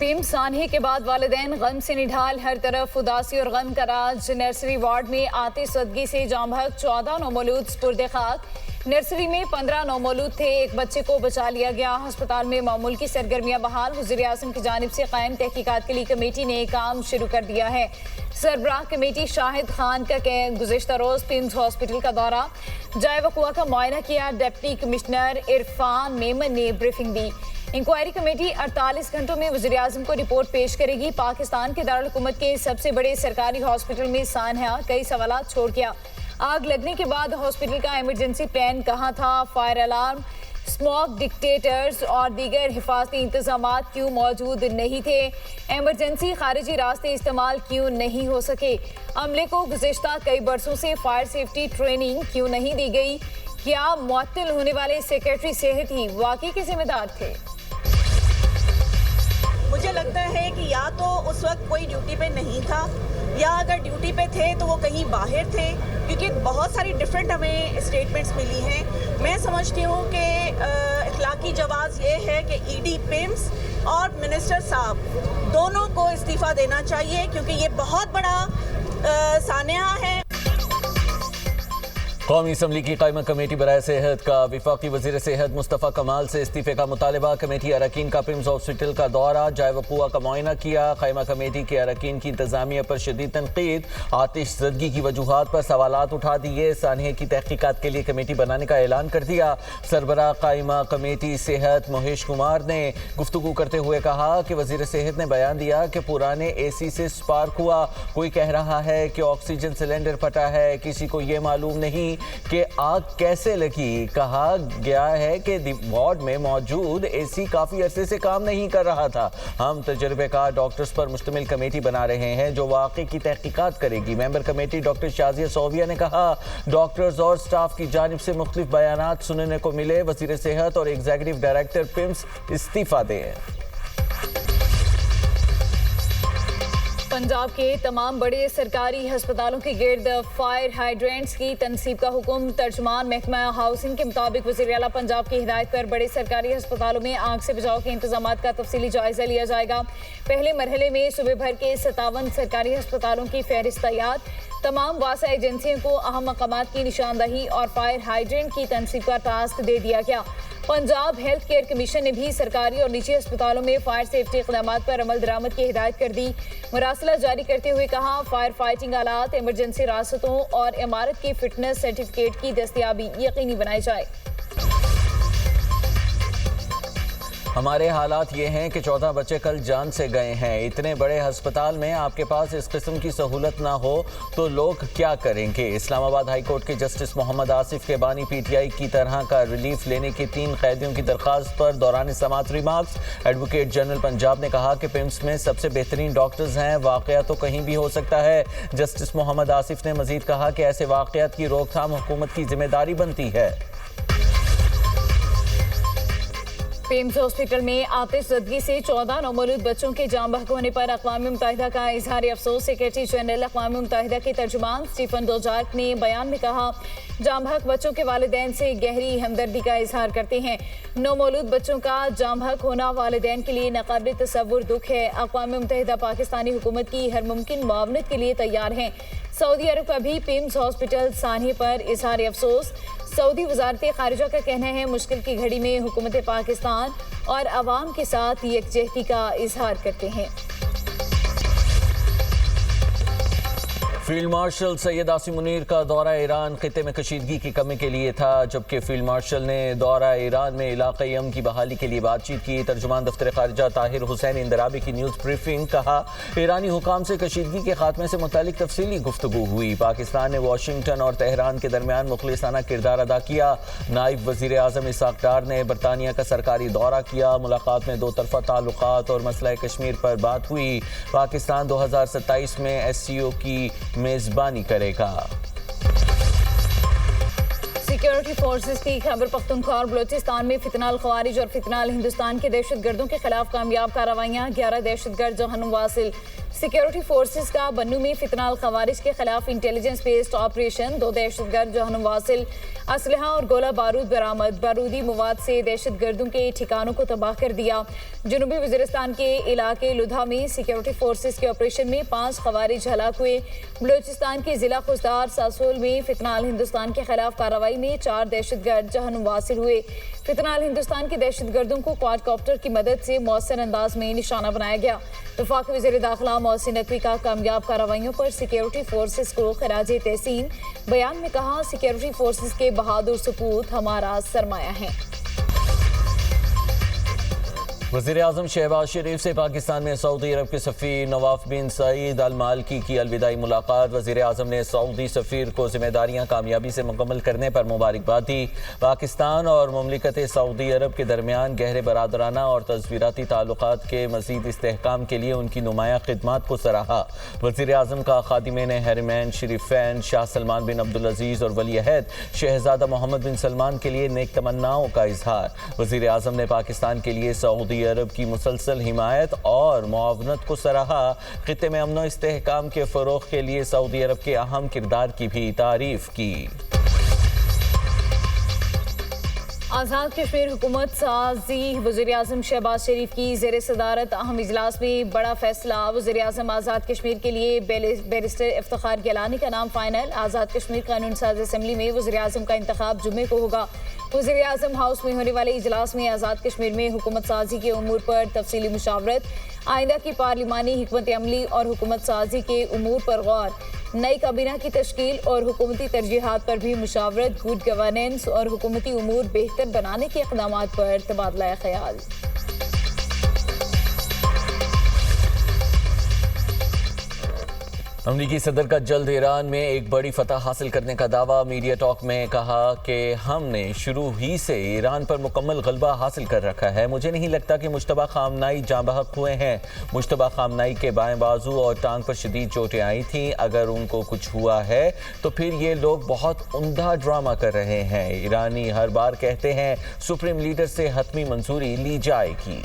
PM सानहे के बाद वालिदैन गम से निढाल, हर तरफ उदासी और गम का राज। नर्सरी वार्ड में आते सदगी से जामभग 14 नौमौलूद स्पुर्दे खाक। नर्सरी में 15 नौमौलूद थे, एक बच्चे को बचा लिया गया। अस्पताल में मामूल की सरगर्मियां बहाल। वज़ीर आज़म की जानिब से कायम तहकीकात के लिए कमेटी ने काम शुरू कर दिया है। सरबराह कमेटी शाहिद खान का गुज़िश्ता रोज़ पिम्स हॉस्पिटल का दौरा, जाए वक़ुआ का मुआयना किया। डिप्टी कमिश्नर इरफान मेमन ने ब्रीफिंग दी। इंक्वायरी कमेटी 48 घंटों में वज़ीर आज़म को रिपोर्ट पेश करेगी। पाकिस्तान के दारुल हुकूमत के सबसे बड़े सरकारी हॉस्पिटल में सानहा कई सवालात छोड़ गया। आग लगने के बाद हॉस्पिटल का इमरजेंसी प्लान कहाँ था? फायर अलार्म, स्मोक डिटेक्टर्स और दीगर हिफाजती इंतजामात क्यों मौजूद नहीं थे? एमरजेंसी खारिजी रास्ते इस्तेमाल क्यों नहीं हो सके? अमले को गुज़िश्ता कई बरसों से फायर सेफ्टी ट्रेनिंग क्यों नहीं दी गई? क्या मुअत्तल होने वाले सेक्रेटरी सेहत ही वाकई के जिम्मेदार थे? मुझे लगता है कि या तो उस वक्त कोई ड्यूटी पे नहीं था, या अगर ड्यूटी पे थे तो वो कहीं बाहर थे, क्योंकि बहुत सारी डिफरेंट हमें स्टेटमेंट्स मिली हैं। मैं समझती हूँ कि इखलाकी जवाब ये है कि ईडी पिम्स और मिनिस्टर साहब दोनों को इस्तीफ़ा देना चाहिए, क्योंकि ये बहुत बड़ा सान्या है। कौमी असम्बली की कायमा कमेटी बराए सेहत का वफाकी वज़ीर सेहत मुस्तफ़ा कमाल से इस्तीफ़े का मुतालबा। कमेटी अरकान का पिम्स हॉस्पिटल का दौरा, जाए वक़ुआ का मुआयना किया। कायमा कमेटी के अरकान की इंतज़ामिया पर शदीद तनकीद, आतिश ज़दगी की वजूहात पर सवालात उठा दिए। सानहे की तहकीकात के लिए कमेटी बनाने का ऐलान कर दिया। सरबराह कायमा कमेटी सेहत मोहेश कुमार ने गुफ्तगू करते हुए कहा कि वज़ीर सेहत ने बयान दिया कि पुराने AC से स्पार्क हुआ। कोई कह रहा है कि ऑक्सीजन सिलेंडर फटा है, किसी को ये मालूम नहीं कि आग कैसे लगी। कहा गया है कि वार्ड में मौजूद AC काफ़ी अरसे से काम नहीं कर रहा था। हम तजर्बेकार डॉक्टर्स पर मुश्तमिल कमेटी बना रहे हैं जो वाक़ई की तहकीकात करेगी। Member committee doctor Shazia Sonia ने कहा, डॉक्टर्स और स्टाफ की जानिब से मुख्तलिफ बयानात सुनने को मिले। वज़ीर सेहत और एग्जीक्यूटिव डायरेक्टर पिम्स इस्तीफ़ा दें। पंजाब के तमाम बड़े सरकारी अस्पतालों के गिर्द फायर हाइड्रेंट्स की तनसीब का हुक्म। तर्जुमान महकमा हाउसिंग के मुताबिक वज़ीर आला पंजाब की हिदायत पर बड़े सरकारी अस्पतालों में आग से बचाव के इंतजामात का तफसीली जायजा लिया जाएगा। पहले मरहले में सूबे भर के 57 सरकारी अस्पतालों की फहरिस्त तैयार। तमाम वासा एजेंसियों को अहम मकामात की निशानदही और फायर हाइड्रेंट की तनसीब का टास्क दे दिया गया। पंजाब हेल्थ केयर कमीशन ने भी सरकारी और निजी अस्पतालों में फायर सेफ्टी इक़दामात पर अमल दरामद की हिदायत कर दी। मुरासला जारी करते हुए कहा, फायर फाइटिंग आलात, इमरजेंसी रास्तों और इमारत की फिटनेस सर्टिफिकेट की दस्तयाबी यकीनी बनाई जाए। हमारे हालात ये हैं कि 14 बच्चे कल जान से गए हैं। इतने बड़े अस्पताल में आपके पास इस किस्म की सहूलत ना हो तो लोग क्या करेंगे? इस्लामाबाद हाई कोर्ट के जस्टिस मोहम्मद आसिफ के बानी PTI की तरह का रिलीफ लेने की 3 कैदियों की दरख्वास्त पर दौरान समाअत रिमार्क्स। एडवोकेट जनरल पंजाब ने कहा कि पिम्स में सबसे बेहतरीन डॉक्टर्स हैं, वाक़या तो कहीं भी हो सकता है। जस्टिस मोहम्मद आसिफ ने मजीद कहा कि ऐसे वाक़यात की रोकथाम हुकूमत की जिम्मेदारी बनती है। पिम्स हॉस्पिटल में आतिश ज़दगी से 14 नौमौलूद बच्चों के जाम बहक होने पर अक़वाम मुत्तहिदा का इजहार अफसोस। सेक्रेटरी जनरल अक़वाम मुत्तहिदा के तर्जुमान स्टीफन डुजार्क ने बयान में कहा, जाम बहक बच्चों के वालिदैन से गहरी हमदर्दी का इजहार करते हैं। नौमौलूद बच्चों का जाम बहक होना वालिदैन के लिए नाक़ाबिल तसव्वुर दुख है। अक़वाम मुत्तहिदा पाकिस्तानी हुकूमत की हर मुमकिन मुआवनत के लिए तैयार हैं। सऊदी अरब का भी पिम्स हॉस्पिटल सानहे पर इजहार अफसोस। सऊदी वज़ारत ख़ारिजा का कहना है, मुश्किल की घड़ी में हुकूमत पाकिस्तान और अवाम के साथ यकजहती का इजहार करते हैं। फील्ड मार्शल सैयद आसिम मुनीर का दौरा ईरान खिते में कशीदगी की कमी के लिए था, जबकि फील्ड मार्शल ने दौरा ईरान में इलाक़ाई अमन की बहाली के लिए बातचीत की। तर्जुमान दफ्तर ख़ारिजा ताहिर हुसैन इंदराबी की न्यूज़ ब्रीफिंग। कहा, ईरानी हुकाम से कशीदगी के खात्मे से मुतालिक तफसीली गुफ्तगू हुई। पाकिस्तान ने वाशिंगटन और तेहरान के दरमियान मुखलिसाना किरदार अदा किया। नायब वज़ीर आज़म इसहाक़ डार ने बरतानिया का सरकारी दौरा किया। मुलाकात में 2 तरफ़ा ताल्लुकात और मसला कश्मीर पर बात हुई। पाकिस्तान 2027 में SCO की मेज़बानी करेगा। सिक्योरिटी फोर्सेस की खैबर पख्तूनख्वा और बलूचिस्तान में फितनाल ख़वारिज और फितनाल हिंदुस्तान के दहशत गर्दों के खिलाफ कामयाब कार्रवाइयाँ। 11 दहशत गर्द जहन्नुम वासिल। सिक्योरिटी फोर्सेस का बन्नू में फितनाल खवारिज के खिलाफ इंटेलिजेंस बेस्ड ऑपरेशन। 2 दहशतगर्द जहन्नुम वासिल असलहा और गोला बारूद बरामद। बारूदी मवाद से दहशतगर्दों के ठिकानों को तबाह कर दिया। जनूबी वज़ीरिस्तान के इलाके लुधा में सिक्योरिटी फोर्सेस के ऑपरेशन में 5 खवारिज हलाक हुए। बलूचिस्तान के जिला खुजदार सासोल में फितनाल हिंदुस्तान के खिलाफ कार्रवाई में 4 दहशतगर्द जहन्नुम वासिल हुए। फितनाल हिंदुस्तान के दहशतगर्दों को क्वाडकॉप्टर की मदद से मौसर अंदाज में निशाना बनाया गया। वफाकी वज़ीर दाखिला मोहसिन नकवी का कामयाब कार्रवाइयों पर सिक्योरिटी फोर्सेस को खराज तहसीन। बयान में कहा, सिक्योरिटी फोर्सेस के बहादुर सपूत हमारा सरमाया है। वज़ीर-ए-आज़म शहबाज शरीफ से पाकिस्तान में सऊदी अरब के सफ़ीर नवाफ बिन सईद अल मालकी की अलविदाई मुलाकात। वज़ीर-ए-आज़म ने सऊदी सफ़ीर को जिम्मेदारियां कामयाबी से मुकम्मल करने पर मुबारकबाद दी। पाकिस्तान और मुमलिकत सऊदी अरब के दरमियान गहरे बरादराना और तस्वीराती ताल्लुकात के मज़ीद इस्तेहकाम के लिए उनकी नुमायां खिदमात को सराहा। वज़ीर-ए-आज़म का खादिमैन हरमैन शरीफैन शाह सलमान बिन अब्दुल अजीज़ और वली अहद शहज़ादा मोहम्मद बिन सलमान के लिए नेक तमन्नाओं का इजहार। वज़ीर-ए-आज़म ने पाकिस्तान के लिए सऊदी अरब की मुसलसल हिमायत और मुआवनत को सराहा। खित्ते में अमन इस्तेहकाम के फ़रोग़ के लिए सऊदी अरब के अहम किरदार की भी तारीफ की। आज़ाद कश्मीर हुकूमत साजी वज़ीर-ए-आज़म शहबाज शरीफ की ज़ेर सदारत अहम इजलास में बड़ा फैसला। वज़ीर-ए-आज़म आज़ाद कश्मीर के लिए बैरिस्टर इफ्तिखार गिलानी का नाम फाइनल। आज़ाद कश्मीर कानून साज असम्बली में वज़ीर-ए-आज़म का इंतखाब जुम्मे को होगा। वज़ीर-ए-आज़म हाउस में होने वाले इजलास में आज़ाद कश्मीर में हुकूमत साजी के उमूर पर तफसीली मुशावरत, आइंदा की पार्लिमानी हिकमत अमली और हुकूमत साजी के उमूर पर गौर, नई काबीना की तश्कील और हुकूमती तरजीहात पर भी मुशावरत, गुड गवर्नेंस और हुकूमती उमूर बेहतर बनाने के इक़दामात पर तबादला ख्याल। अमरीकी सदर का जल्द ईरान में एक बड़ी फतह हासिल करने का दावा। मीडिया टॉक में कहा कि हमने शुरू ही से ईरान पर मुकम्मल गलबा हासिल कर रखा है। मुझे नहीं लगता कि मुश्तबा खामनाई जाँ बहक हुए हैं। मुश्तबा खामनाई के बाएं बाजू और टांग पर शदीद चोटें आई थीं। अगर उनको कुछ हुआ है तो फिर ये लोग बहुत उम्दा ड्रामा कर रहे हैं। ईरानी हर बार कहते हैं सुप्रीम लीडर से हतमी मंजूरी ली जाएगी।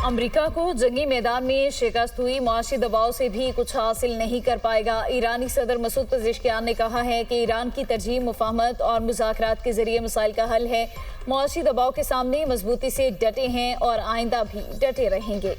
अमेरिका को जंगी मैदान में शिकस्त हुई, मुआशी दबाव से भी कुछ हासिल नहीं कर पाएगा। ईरानी सदर मसूद पज़ेश्कियान ने कहा है कि ईरान की तरजीह मुफाहमत और मुज़ाकरात के जरिए मसाइल का हल है। मुआशी दबाव के सामने मजबूती से डटे हैं और आइंदा भी डटे रहेंगे।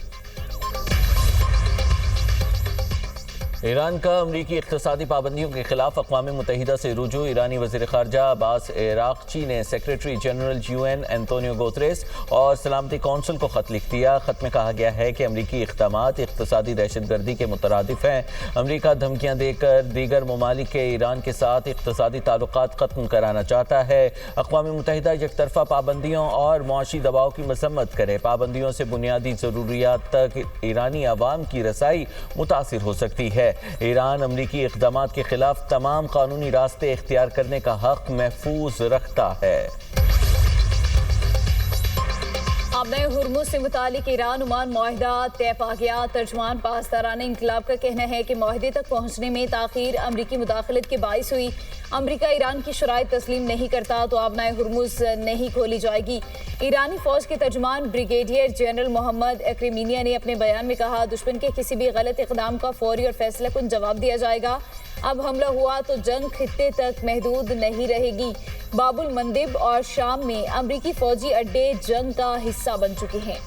ईरान का अमरीकी इक़्तिसादी पाबंदियों के खिलाफ अक़वाम मुत्तहिदा से रुजू। ईरानी वज़ीर ख़ारजा अब्बास अराग़ची ने secretary general UN Antonio Guterres और सलामती कौंसिल को ख़त लिख दिया। ख़त में कहा गया है कि अमरीकी इक़दामात इक़्तिसादी दहशतगर्दी के मुतरादिफ हैं। अमरीका धमकियाँ देकर दीगर ममालिक के ईरान के साथ इक़्तिसादी ताल्लुकात ख़त्म कराना चाहता है। अक़वाम मुत्तहिदा यकतरफ़ा पाबंदियों और मुआशी दबाव की मज़म्मत करे। पाबंदियों से बुनियादी ज़रूरियात तक ईरानी अवाम की रसाई मुतासिर हो सकती है। ईरान अमरीकी इक़दामात के खिलाफ तमाम कानूनी रास्ते इख्तियार करने का हक महफूज रखता है। आबनाए हुर्मुज़ से मुतालिक ईरान ओमान मुआहिदा तय पा गया। तर्जुमान पासदारान इंकलाब का कहना है कि मुआहिदे तक पहुँचने में ताख़ीर अमरीकी मुदाखलत के बाइस हुई। अमरीका ईरान की शराइत तस्लीम नहीं करता तो आबनाए हुर्मुज़ नहीं खोली जाएगी। ईरानी फौज के तर्जुमान ब्रिगेडियर जनरल मोहम्मद एक्रेमिनिया ने अपने बयान में कहा, दुश्मन के किसी भी गलत इक़दाम का फौरी और फैसला कुन जवाब दिया जाएगा। अब हमला हुआ तो जंग खित्ते तक महदूद नहीं रहेगी। बाबुल मंदिब और शाम में अमरीकी फौजी अड्डे जंग का हिस्सा बन चुके हैं।